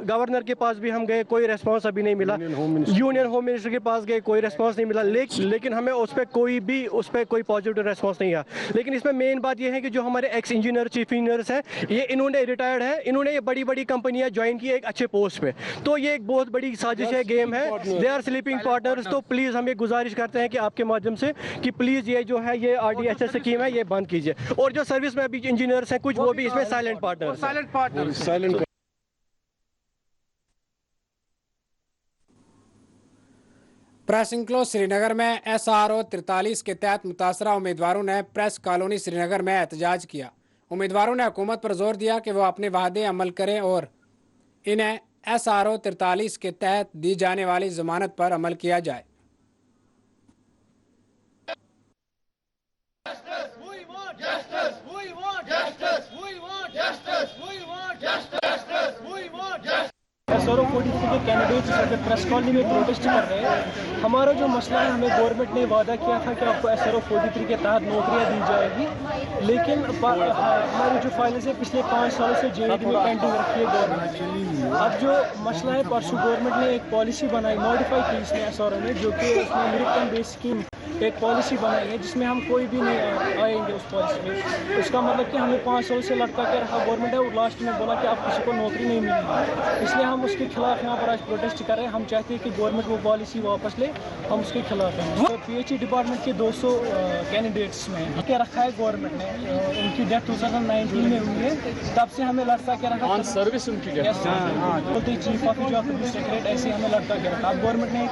गवर्नर के पास भी हम गए, कोई रेस्पॉन्स अभी नहीं मिला। यूनियन होम मिनिस्टर के पास गए, कोई रेस्पॉन्स नहीं मिला। लेकिन हमें उस पर कोई पॉजिटिव रेस्पॉन्स नहीं आया। लेकिन इसमें मेन बात यह है कि जो हमारे एक्स इंजीनियर चीफ इंजीनियर्स हैं, ये इन्होंने रिटायर्ड है, इन्होंने ये बड़ी बड़ी कंपनियां ज्वाइन की एक अच्छे पोस्ट पे। तो ये एक बहुत बड़ी साजिश है, गेम है, दे आर स्लीपिंग पार्टनर्स। तो प्लीज़ हम ये गुजारिश करते हैं कि आपके माध्यम से कि प्लीज़ ये जो है ये RDSS स्कीम है ये बंद कीजिए। और जो सर्विस में अभी इंजीनियर्स हैं कुछ, वो भी इसमें silent partners. Press enclose Srinagar में SRO 43 के तहत मुतासरा उम्मीदवारों ने प्रेस कॉलोनी श्रीनगर में एहतजाज किया। उम्मीदवारों ने हुकूमत पर जोर दिया कि वो अपने वादे अमल करें और इन्हें SRO 43 के तहत दी जाने वाली जमानत पर अमल किया जाए। SRO 43 के कैंडिडेट्स प्रेस कॉलोनी में प्रोटेस्ट कर रहे हैं। हमारा जो मसला है, हमें गवर्नमेंट ने वादा किया था कि आपको SRO 43 के तहत नौकरियां दी जाएगी, लेकिन हमारी जो फाइल्स है पिछले 5 साल से JED में पेंडिंग रखी है गवर्नमेंट। अब जो मसला है, परसों गवर्नमेंट ने एक पॉलिसी बनाई, मॉडिफाई की इसने SRO ने, जो कि उसने मेरिट कम बेस स्कीम एक पॉलिसी बनाई है जिसमें हम कोई भी नहीं आएंगे उस पॉलिसी में। उसका मतलब कि हमें 5 साल से लटका के रखा गवर्नमेंट है और लास्ट में बोला कि आप किसी को नौकरी नहीं मिलेगी। इसलिए हम उसके खिलाफ यहाँ पर आज प्रोटेस्ट कर रहे हैं। हम चाहते हैं कि गवर्नमेंट वो पॉलिसी वापस ले, हम उसके खिलाफ हैं। तो PHE डिपार्टमेंट के 200 कैंडिडेट्स में के रखा है गवर्नमेंट ने, उनकी डेथ 2019 में हुई है, तब से हमें लटका के रखा ऑन सर्विस उनकी बोलते चीफ ऑफ सेक्रेटरी ऐसे हमें लटका के रखा। अब गवर्नमेंट ने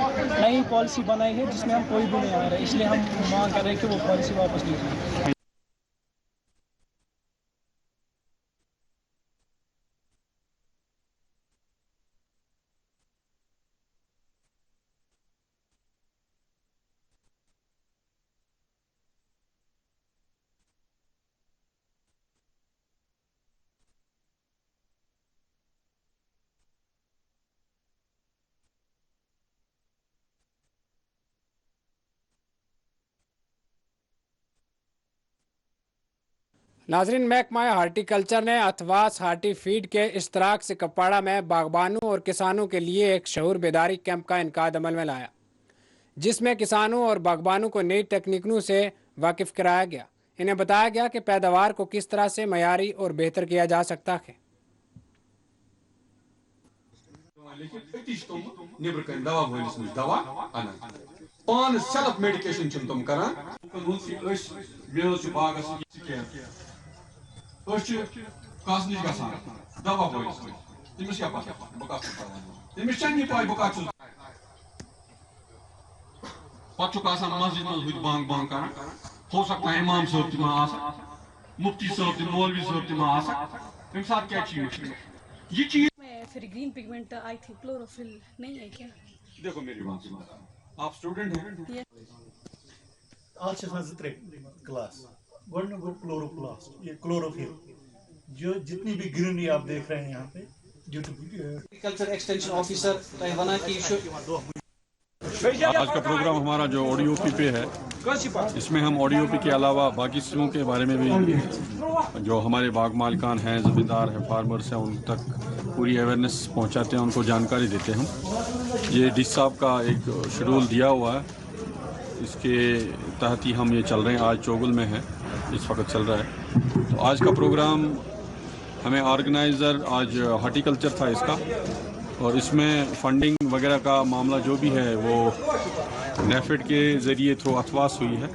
नई पॉलिसी बनाई है जिसमें हम कोई भी नहीं आ रहे, इसलिए हम मांग कर रहे हैं कि वो पॉलिसी वापस ली जाए। नाजरीन, महकमा हार्टिकल्चर ने अथवास हार्टी फीड के इश्तराक से कपाड़ा में बागबानों और किसानों के लिए एक शऊर बेदारी कैंप का इनकाद अमल में लाया, जिसमें किसानों और बागबानों को नई तकनीकों से वाकिफ कराया गया। इन्हें बताया गया कि पैदावार को किस तरह से मयारी और बेहतर किया जा सकता है। पान सेल्फ मेडिकेशन तुम करान कस नश ग दवा बोलिस तमिस क्या पता बह तमिस पाई बह पा मस्जिद मज बांग बांग कर हो सकता है इमाम साहब तम मुफ्ती साहब तम मौलवी साहब तम तम साथ क्या चीज ये चीज फिर ग्रीन पिगमेंट आई थी क्लोरोफिल नहीं है क्या? देखो मेरी बात सुनो, आप स्टूडेंट हैं, आज से क्लास गो क्लोरोप्लास्ट, ये क्लोरोफिल, जो जितनी भी ग्रीनरी आप देख रहे हैं यहाँ पे, जो एग्रीकल्चर एक्सटेंशन ऑफिसर तयवाना की आज का प्रोग्राम हमारा जो ODOP पे है, इसमें हम ODOP के अलावा बाकी चीज़ों के बारे में भी जो हमारे बाग मालिकान हैं, ज़मींदार हैं, फार्मर्स हैं, उन तक पूरी अवेयरनेस पहुंचाते हैं, उनको जानकारी देते हैं हम। ये DC साहब का एक शेड्यूल दिया हुआ है, इसके तहत ही हम ये चल रहे हैं। आज चोगल में है, इस वक्त चल रहा है। तो आज का प्रोग्राम हमें ऑर्गेनाइज़र आज हार्टिकल्चर था इसका, और इसमें फंडिंग वगैरह का मामला जो भी है वो नेफेड के ज़रिए थ्रू अथवास हुई है,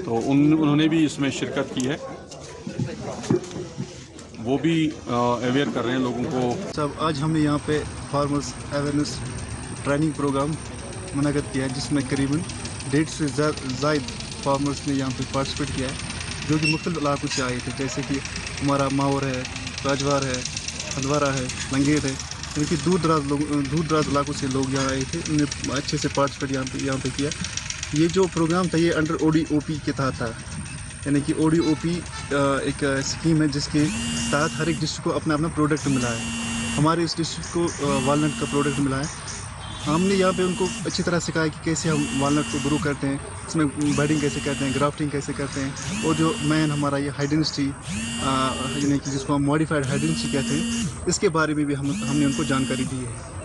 तो उन्होंने भी इसमें शिरकत की है। वो भी अवेयर कर रहे हैं लोगों को। सब आज हमने यहाँ पे फार्मर्स अवेयरनेस ट्रेनिंग प्रोग्राम मुनक़द किया है, जिसमें करीबन 150 से ज़ायद फार्मर्स ने यहाँ पे पार्टिसिपेट किया है, जो कि मुख्तलिफ इलाकों से आए थे, जैसे कि हमारा मावर है, राजवार है, हंदवारा है, लंगेर है, यानी कि दूर दराज इलाकों से लोग यहाँ आए थे। उन्होंने अच्छे से पार्टिसिपेट यहाँ पे किया। ये जो प्रोग्राम था ये अंडर ODOP के तहत था, यानी कि ODOP एक स्कीम है जिसके तहत हर एक डिस्ट्रिक्ट को अपना अपना प्रोडक्ट मिला है। हमारे इस डिस्ट्रिक्ट को वालनट का प्रोडक्ट मिला है। हमने यहाँ पे उनको अच्छी तरह सिखाया कि कैसे हम वालनट को ग्रो करते हैं, इसमें बडिंग कैसे करते हैं, ग्राफ्टिंग कैसे करते हैं, और जो मेन हमारा ये हाइडेंसिटी यानी कि जिसको हम मॉडिफाइड हाइडेंसिटी कहते हैं, इसके बारे में भी हमने उनको जानकारी दी है।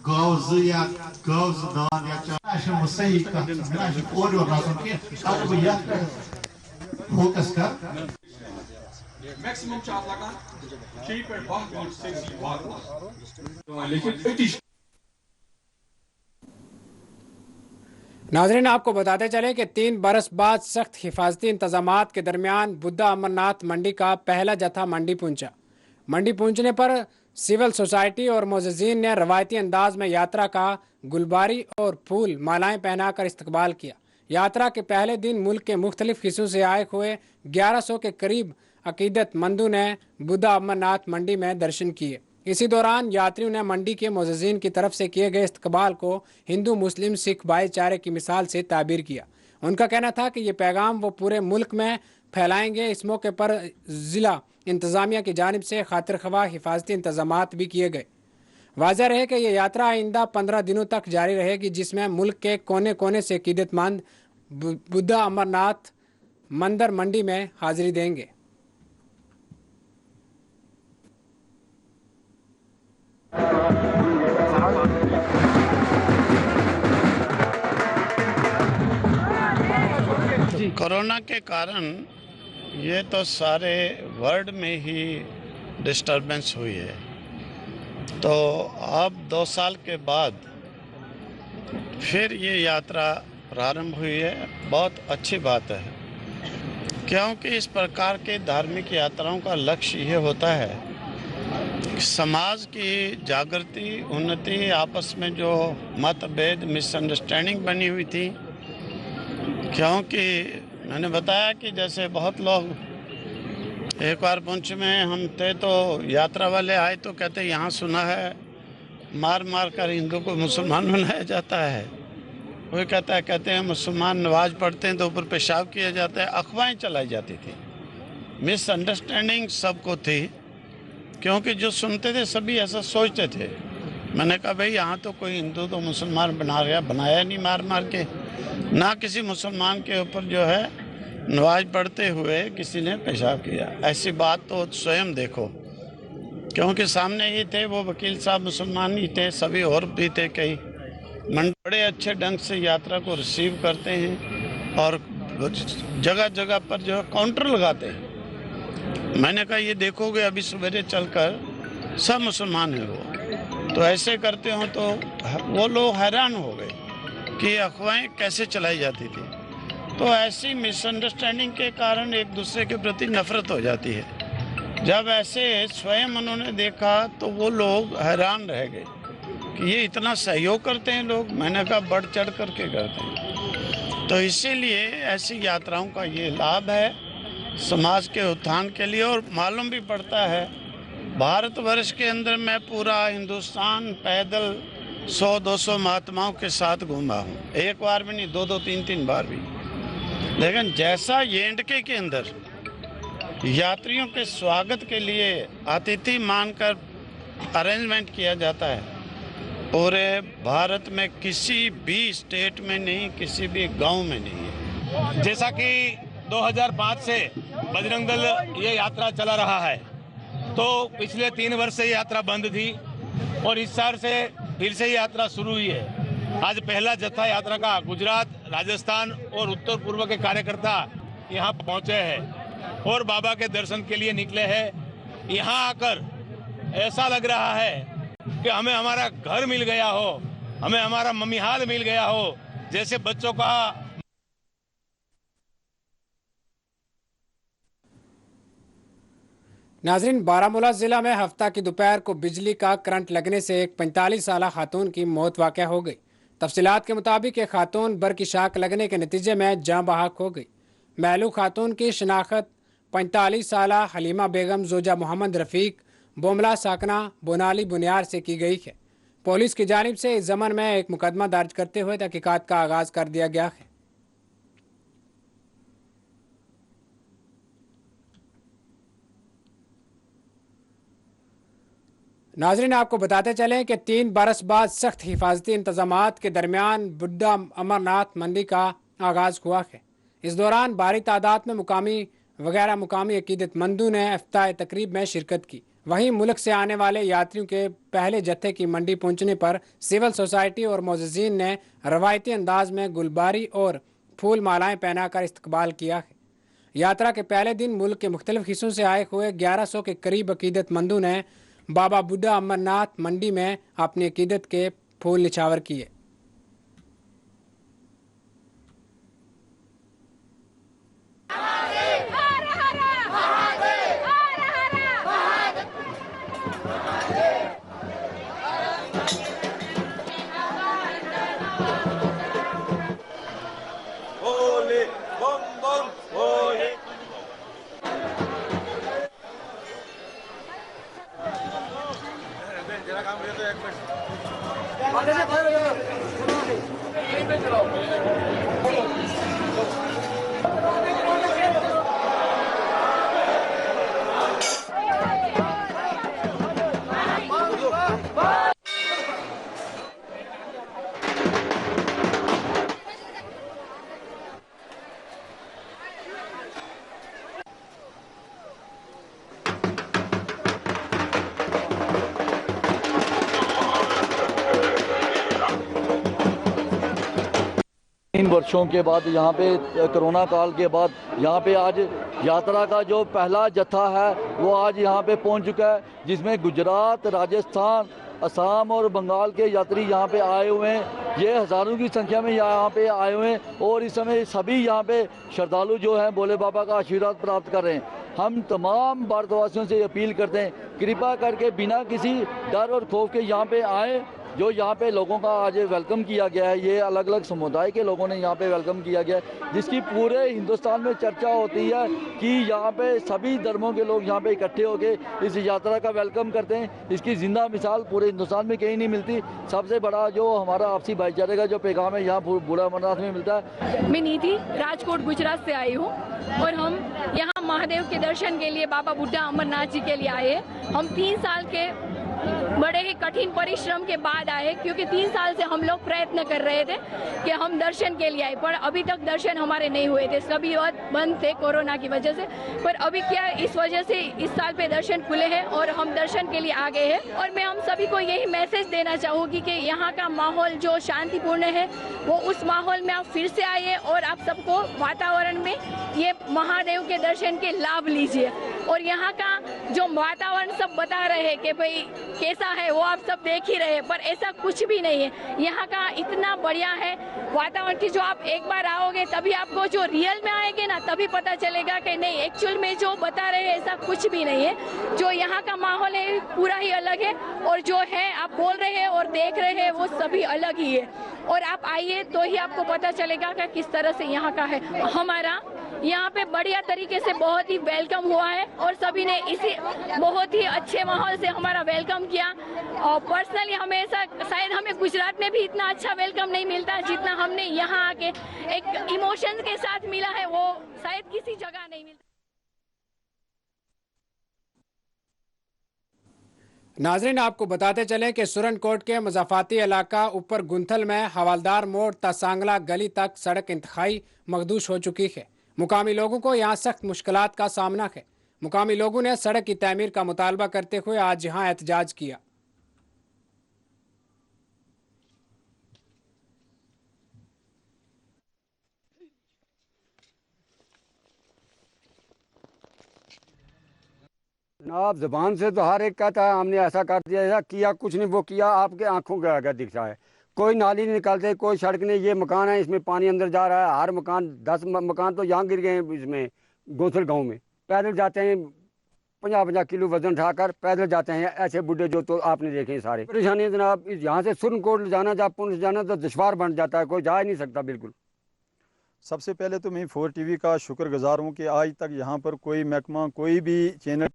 गाव या गाव दान या सही और फोकस कर मैक्सिमम चार्ज लगा 6.5 मिनट से लेकिन नाज़रीन, आपको बताते चले कि 3 बरस बाद सख्त हिफाजती इंतजामात के दरमियान बुद्धा अमरनाथ मंडी का पहला जत्था मंडी पहुंचा। मंडी पहुंचने पर सिविल सोसाइटी और मोअज़्ज़िज़ीन ने रवायती अंदाज में यात्रा का गुलबारी और फूल मालाएं पहनाकर इस्तकबाल किया। यात्रा के पहले दिन मुल्क के मुख्तलिफ हिस्सों से आए हुए 1100 के करीब अकीदतमंदों ने बुद्धा अमरनाथ मंडी में दर्शन किए। इसी दौरान यात्रियों ने मंडी के मोअज़्ज़िज़ीन की तरफ से किए गए इस्तकबाल को हिंदू मुस्लिम सिख भाईचारे की मिसाल से ताबीर किया। उनका कहना था कि ये पैगाम वो पूरे मुल्क में फैलाएंगे। इस मौके पर ज़िला इंतज़ामिया की जानिब से खातिर ख्वाह हिफाजती इंतजामात भी किए गए। वाज़ह रहे कि यह यात्रा आइंदा 15 दिनों तक जारी रहेगी, जिसमें मुल्क के कोने कोने से अकीदतमंद बुद्धा अमरनाथ मंदिर मंडी में हाजिरी देंगे। कोरोना के कारण ये तो सारे वर्ल्ड में ही डिस्टर्बेंस हुई है, तो अब 2 साल के बाद फिर ये यात्रा प्रारंभ हुई है। बहुत अच्छी बात है, क्योंकि इस प्रकार के धार्मिक यात्राओं का लक्ष्य ये होता है कि समाज की जागृति, उन्नति, आपस में जो मतभेद, मिसअंडरस्टैंडिंग बनी हुई थी। क्योंकि मैंने बताया कि जैसे बहुत लोग एक बार पुंछ में हम थे, तो यात्रा वाले आए तो कहते यहाँ सुना है मार मार कर हिंदू को मुसलमान बनाया जाता है। कोई कहते हैं मुसलमान नमाज पढ़ते हैं तो ऊपर पेशाब किया जाता है। अफवाहें चलाई जाती थी, मिसअंडरस्टैंडिंग सबको थी, क्योंकि जो सुनते थे सभी ऐसा सोचते थे। मैंने कहा भाई यहाँ तो कोई हिंदू तो मुसलमान बनाया नहीं मार मार के, ना किसी मुसलमान के ऊपर जो है नमाज पढ़ते हुए किसी ने पेशाब किया। ऐसी बात तो स्वयं देखो, क्योंकि सामने ही थे वो वकील साहब, मुसलमान ही थे, सभी और भी थे कई। बड़े अच्छे ढंग से यात्रा को रिसीव करते हैं और जगह जगह पर जो है काउंटर लगाते हैं। मैंने कहा ये देखोगे अभी सवेरे चलकर सब मुसलमान हैं वो, तो ऐसे करते हो तो वो लोग हैरान हो गए कि अफवाहें कैसे चलाई जाती थी। तो ऐसी मिसअंडरस्टैंडिंग के कारण एक दूसरे के प्रति नफरत हो जाती है। जब ऐसे स्वयं उन्होंने देखा तो वो लोग हैरान रह गए कि ये इतना सहयोग करते हैं लोग। मैंने कहा बढ़ चढ़ करके करते हैं। तो इसीलिए ऐसी यात्राओं का ये लाभ है समाज के उत्थान के लिए। और मालूम भी पड़ता है भारतवर्ष के अंदर मैं पूरा हिंदुस्तान पैदल 100-200 महात्माओं के साथ घूमा हूँ, एक बार भी नहीं, 2-2, 3-3 बार भी। लेकिन जैसा येंडके के अंदर यात्रियों के स्वागत के लिए अतिथि मानकर अरेंजमेंट किया जाता है, पूरे भारत में किसी भी स्टेट में नहीं, किसी भी गांव में नहीं है। जैसा कि 2005 से बजरंग दल ये यात्रा चला रहा है, तो पिछले 3 वर्ष से यात्रा बंद थी और इस साल से फिर से यात्रा शुरू हुई है। आज पहला जत्था यात्रा का गुजरात राजस्थान और उत्तर पूर्व के कार्यकर्ता यहाँ पहुंचे हैं और बाबा के दर्शन के लिए निकले हैं। यहाँ आकर ऐसा लग रहा है कि हमें हमारा घर मिल गया हो, हमें हमारा मम्मीहाल मिल गया हो। जैसे बच्चों का नाजरीन, बारामूला जिला में हफ्ता की दोपहर को बिजली का करंट लगने से एक 45 साल खातून की मौत वाक़या हो गई। तफसीलात के मुताबिक एक खातून बर की शाख लगने के नतीजे में जाँ बहक हो गई। महलू खातून की शनाख्त 45 साल हलीमा बेगम जोजा मोहम्मद रफ़ीक बोमला साकना बोनाली बुनियार से की गई है। पुलिस की जानिब से इस ज़मन में एक मुकदमा दर्ज करते हुए तहकीकात का आगाज़ कर दिया गया है। नाजरीन, आपको बताते चलें कि 3 बरस बाद सख्त हिफाजती इंतजामात के दरमियान बुड्ढा अमरनाथ मंडी का आगाज़ हुआ है। इस दौरान भारी तादाद में मुकामी अकीदतमंदों ने इफ्ताह तकरीब में शिरकत की। वहीं मुल्क से आने वाले यात्रियों के पहले जत्थे की मंडी पहुंचने पर सिविल सोसाइटी और मोअज़्ज़िज़ीन ने रवायती अंदाज में गुलबारी और फूल मालाएं पहनाकर इस्तकबाल किया है। यात्रा के पहले दिन मुल्क के मुख्तलिफ हिस्सों से आए हुए 1100 के करीब अकीदतमंदों ने बाबा बुड्ढा अमरनाथ मंडी में अपनी अकीदत के फूल निछावर किए। वर्षों के बाद यहाँ पे कोरोना काल के बाद यहाँ पे आज यात्रा का जो पहला जत्था है वो आज यहाँ पे पहुँच चुका है, जिसमें गुजरात, राजस्थान, असम और बंगाल के यात्री यहाँ पे आए हुए हैं। ये हज़ारों की संख्या में यहाँ पे आए हुए हैं और इस समय सभी यहाँ पे श्रद्धालु जो हैं भोले बाबा का आशीर्वाद प्राप्त कर रहे हैं। हम तमाम भारतवासियों से अपील करते हैं, कृपा करके बिना किसी डर और खौफ के यहाँ पे आएँ। जो यहाँ पे लोगों का आज वेलकम किया गया है, ये अलग अलग समुदाय के लोगों ने यहाँ पे वेलकम किया गया है, जिसकी पूरे हिंदुस्तान में चर्चा होती है कि यहाँ पे सभी धर्मों के लोग यहाँ पे इकट्ठे होकर इस यात्रा का वेलकम करते हैं। इसकी जिंदा मिसाल पूरे हिंदुस्तान में कहीं नहीं मिलती। सबसे बड़ा जो हमारा आपसी भाईचारे का जो पैगाम है यहाँ बूढ़ा अमरनाथ में मिलता है। मैं नीति राजकोट गुजरात से आई हूँ और हम यहाँ महादेव के दर्शन के लिए बाबा बुड्ढा अमरनाथ जी के लिए आए। हम 3 साल के बड़े ही कठिन परिश्रम के बाद आए, क्योंकि 3 साल से हम लोग प्रयत्न कर रहे थे कि हम दर्शन के लिए आए, पर अभी तक दर्शन हमारे नहीं हुए थे, सभी बंद थे कोरोना की वजह से। पर अभी क्या इस वजह से इस साल पे दर्शन खुले हैं और हम दर्शन के लिए आ गए हैं। और मैं हम सभी को यही मैसेज देना चाहूँगी कि यहाँ का माहौल जो शांतिपूर्ण है वो उस माहौल में आप फिर से आइए और आप सबको वातावरण में ये महादेव के दर्शन के लाभ लीजिए। और यहाँ का जो वातावरण सब बता रहे हैं कि भाई कैसा है वो आप सब देख ही रहे हैं, पर ऐसा कुछ भी नहीं है। यहाँ का इतना बढ़िया है वातावरण की जो आप एक बार आओगे तभी आपको जो रियल में आएंगे ना तभी पता चलेगा कि नहीं एक्चुअल में जो बता रहे हैं ऐसा कुछ भी नहीं है। जो यहाँ का माहौल है पूरा ही अलग है और जो है आप बोल रहे हैं और देख रहे हैं वो सभी अलग ही है। और आप आइए तो ही आपको पता चलेगा कि किस तरह से यहाँ का है। हमारा यहाँ पे बढ़िया तरीके से बहुत ही वेलकम हुआ है और सभी ने इसी बहुत ही अच्छे माहौल से हमारा वेलकम किया। और पर्सनली हमें ऐसा शायद हमें गुजरात में भी इतना अच्छा वेलकम नहीं मिलता जितना हमने यहाँ आके एक इमोशंस के साथ मिला है, वो शायद किसी जगह नहीं मिलता। नाजरीन, आपको बताते चलें कि सुरनकोट के मज़ाफ़ाती इलाका ऊपर गुंथल में हवालदार मोड़ तसांगला गली तक सड़क इंतहाई मखदूश हो चुकी है। मुकामी लोगों को यहाँ सख्त मुश्किलात का सामना है। मुकामी लोगों ने सड़क की तमीर का मुतालबा करते हुए आज यहाँ एहतजाज किया। आप ज़बान से तो हर एक कहता है हमने ऐसा कर दिया, ऐसा किया, कुछ नहीं वो किया, आपके आंखों के आगे दिखता है। कोई नाली नहीं निकालते, कोई सड़क नहीं। ये मकान है, इसमें पानी अंदर जा रहा है। हर मकान 10 मकान तो यहाँ गिर गए हैं। इसमें गोसल गांव में पैदल जाते हैं, 50-50 किलो वजन उठाकर पैदल जाते हैं ऐसे बूढ़े जो तो आपने देखे हैं सारे। परेशानी है जनाब, यहाँ से सुरनकोट जाना, जब पुंछ जाना तो दुश्वार बन जाता है, कोई जा ही नहीं सकता बिल्कुल। सबसे पहले तो मैं 4 TV का शुक्रगुजार हूँ कि आज तक यहाँ पर कोई महकमा, कोई भी चैनल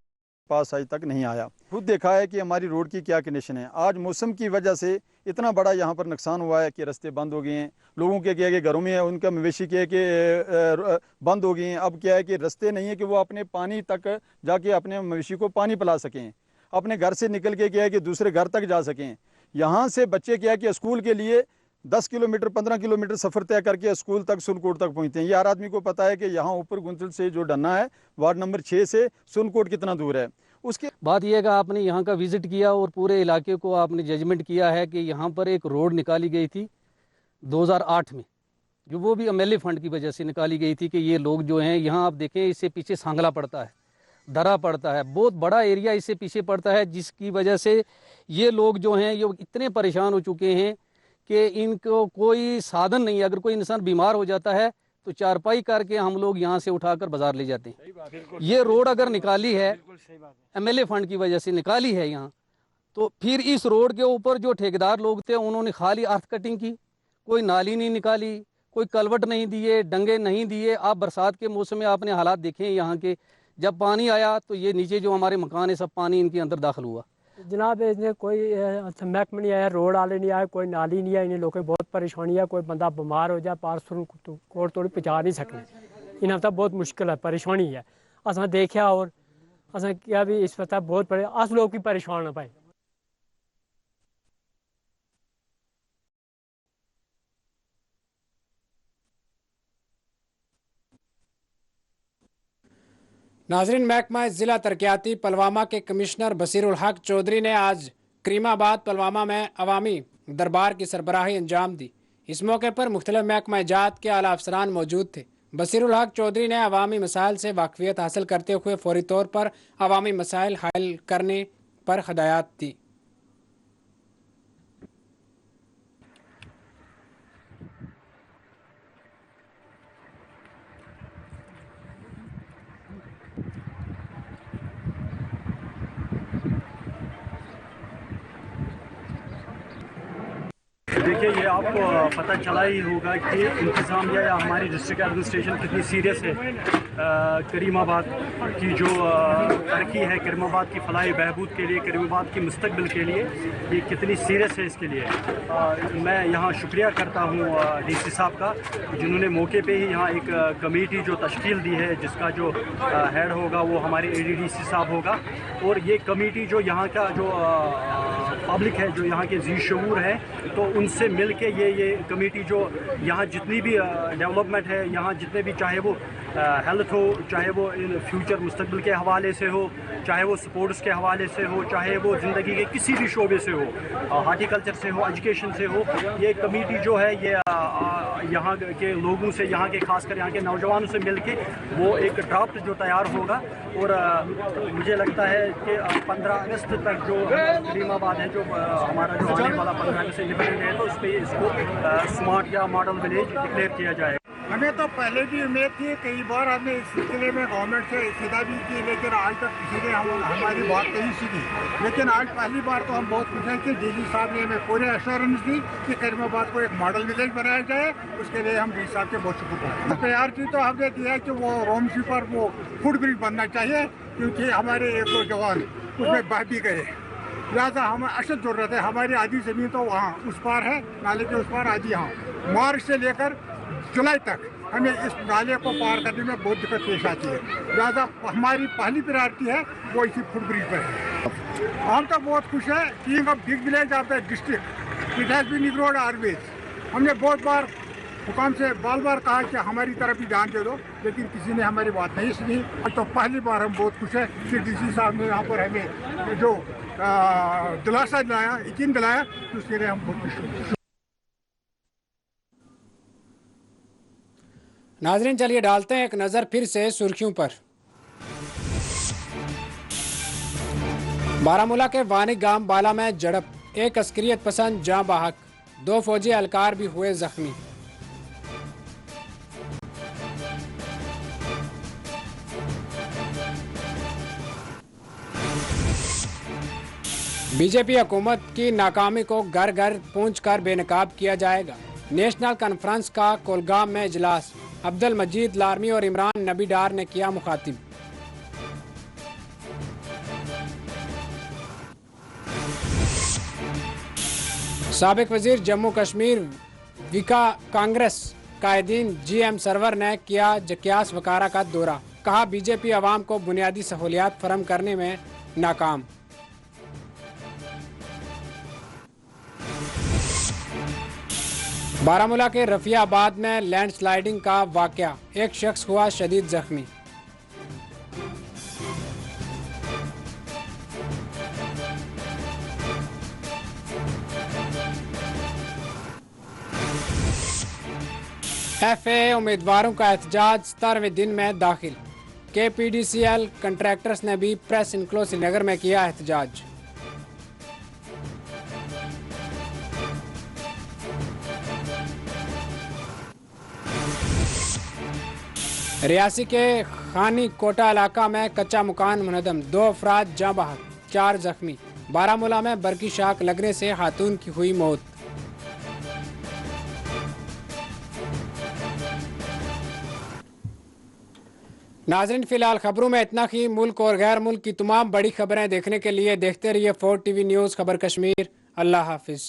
पास आज तक नहीं आया। खुद देखा है कि हमारी रोड की क्या कंडीशन है। आज मौसम की वजह से इतना बड़ा यहाँ पर नुकसान हुआ है कि रास्ते बंद हो गए हैं। लोगों के क्या है कि घरों में है, उनका मवेशी के बंद हो गए हैं। अब क्या है कि रास्ते नहीं है कि वो अपने पानी तक जाके अपने मवेशी को पानी पिला सकें, अपने घर से निकल के क्या है कि दूसरे घर तक जा सकें। यहाँ से बच्चे क्या है कि स्कूल के लिए 10 किलोमीटर 15 किलोमीटर सफ़र तय करके स्कूल तक सुरनकोट तक पहुँचते हैं। ये हर आदमी को पता है कि यहाँ ऊपर गुंथल से जो डन्ना है वार्ड नंबर 6 से सुरनकोट कितना दूर है। उसके बात यह है कि आपने यहाँ का विज़िट किया और पूरे इलाके को आपने जजमेंट किया है कि यहाँ पर एक रोड निकाली गई थी 2008 में, जो वो भी MLA फंड की वजह से निकाली गई थी कि ये लोग जो हैं यहाँ आप देखें इससे पीछे सांगला पड़ता है, दरा पड़ता है, बहुत बड़ा एरिया इससे पीछे पड़ता है, जिसकी वजह से ये लोग जो हैं ये इतने परेशान हो चुके हैं कि इनको कोई साधन नहीं है। अगर कोई इंसान बीमार हो जाता है तो चारपाई करके हम लोग यहाँ से उठाकर बाजार ले जाते हैं। ये रोड अगर निकाली है MLA फंड की वजह से निकाली है यहाँ, तो फिर इस रोड के ऊपर जो ठेकेदार लोग थे उन्होंने खाली अर्थ कटिंग की, कोई नाली नहीं निकाली, कोई कलवट नहीं दिए, डंगे नहीं दिए। आप बरसात के मौसम में आपने हालात देखे हैं यहाँ के, जब पानी आया तो ये नीचे जो हमारे मकान है सब पानी इनके अंदर दाखिल हुआ। जनाब इसने कोई महकमा नहीं आया, रोड वाले नहीं आए, कोई नाली नहीं है। इन्हें लोगों की बहुत परेशानी है। कोई बंदा बीमार हो जाए पार्सल कोट तोड़ी पहुँचा नहीं सकते, इन्हें तो बहुत मुश्किल है, परेशानी है। असा देखा और असा क्या भी इस वक्त बहुत बड़े अस लोग की परेशान है भाई। नाजरीन, महकमा जिला तरक्याती पलवामा के कमिश्नर बसीरुल हक चौधरी ने आज करीमाबाद पलवामा में अवामी दरबार की सरबराही अंजाम दी। इस मौके पर मुख्तलिफ महकमा जात के आला अफसरान मौजूद थे। बसीरुल हक चौधरी ने अवामी मसाइल से वाकफियत हासिल करते हुए फौरी तौर पर अवामी मसाइल हल करने पर हदायत दी। देखिए, ये आपको पता चला ही होगा कि इंतज़ामिया या हमारी डिस्ट्रिक्ट एडमिनिस्ट्रेशन कितनी सीरियस है करीमाबाद की जो तरक्की है, करीमाबाद की फलाह बहबूद के लिए, करीमाबाद के मुस्तकबिल के लिए ये कितनी सीरियस है। इसके लिए मैं यहाँ शुक्रिया करता हूँ DC साहब का, जिन्होंने मौके पे ही यहाँ एक कमेटी जो तश्कील दी है, जिसका जो हेड होगा वो हमारे ADDC साहब होगा। और ये कमेटी जो यहाँ का जो पब्लिक है, जो यहाँ के जी शऊर है, तो उनसे मिल के ये कमेटी जो यहाँ जितनी भी डेवलपमेंट है, यहाँ जितने भी चाहे वो हेल्थ हो, चाहे वो इन फ्यूचर मुस्तकबिल के हवाले से हो, चाहे वो स्पोर्ट्स के हवाले से हो, चाहे वो ज़िंदगी के किसी भी शोबे से हो, हार्टिकल्चर से हो, एजुकेशन से हो, ये कमेटी जो है ये यहाँ के लोगों से, यहाँ के खासकर यहाँ के नौजवानों से मिल के वो एक ड्राफ्ट जो तैयार होगा। और मुझे लगता है कि 15 अगस्त तक जो करीमाबाद है, जो हमारा जो आने वाला 15 अगस्त इंडिपेंडेंस है, तो उस पर इसको स्मार्ट या मॉडल विलेज डिक्लेयर किया जाएगा। हमें तो पहले भी उम्मीद थी, कई बार हमने इस सिलसिले में गवर्नमेंट से इस्तदा भी की, लेकिन आज तक किसी ने हमारी बात नहीं सुनी। लेकिन आज पहली बार तो हम बहुत खुश हैं कि DG साहब ने हमें पूरे एश्योरेंस दी कि करीमाबाद को एक मॉडल विलेज बनाया जाए। उसके लिए हम DG साहब के बहुत शुक्रिया। प्रायोरिटी तो हमने दिया कि वो रोमसी पर वो फुट ब्रिज बनना चाहिए, क्योंकि हमारे एक दो जवान उसमें बह भी गए। लिहाजा हमें अशद जरूरत है। हमारी आधी ज़मीन तो वहाँ उस पार है, नाले के उस पार, आधी यहाँ। मार्च से लेकर जुलाई तक हमें इस नाले को पार करने में बहुत दिक्कत पेश आती है। लिहाजा हमारी पहली प्रायोरिटी है वो इसी फुट ब्रिज पर है। हम तो बहुत खुश हैं। King of big village of the district, it has been ignored always. हमने बहुत बार हुकाम से बार कहा कि हमारी तरफ भी ध्यान दे दो, लेकिन किसी ने हमारी बात नहीं सुनी। तो पहली बार हम बहुत खुश हैं कि DC साहब ने यहाँ पर हमें जो दिलासा दिलाया, यकीन दिलाया, तो उसके लिए हम बहुत खुश हैं। नाजरीन, चलिए डालते हैं एक नज़र फिर से सुर्खियों पर। बारामूला के वानी गांव बाला में झड़प, एक अस्करियत पसंद जाँ बहक, 2 फौजी एहलकार भी हुए जख्मी। बीजेपी हुकूमत की नाकामी को घर घर पहुंचकर बेनकाब किया जाएगा। नेशनल कॉन्फ्रेंस का कोलगाम में इजलास, अब्दुल मजीद लारमी और इमरान नबी डार ने किया मुखातिब। साबिक वजीर जम्मू कश्मीर विका कांग्रेस कायदीन GM सरवर ने किया जकियास वकारा का दौरा, कहा बीजेपी आवाम को बुनियादी सहूलियात फराहम करने में नाकाम। बारामूला के रफियाबाद में लैंडस्लाइडिंग का वाकया, एक शख्स हुआ शदीद जख्मी। FAA उम्मीदवारों का एहतजाज 17वें दिन में दाखिल। KPDCL कंट्रैक्टर्स ने भी प्रेस इनक्लोज श्रीनगर में किया एहतजाज। रियासी के खानी कोटा इलाका में कच्चा मकान मुनहदम, 2 अफराद जाँ बहक, 4 जख्मी। बारामूला में बरकी शाख लगने से खातून की हुई मौत। नाज़रीन, फिलहाल खबरों में इतना ही। मुल्क और गैर मुल्क की तमाम बड़ी खबरें देखने के लिए देखते रहिए 4 TV न्यूज़ खबर कश्मीर। अल्लाह हाफिज।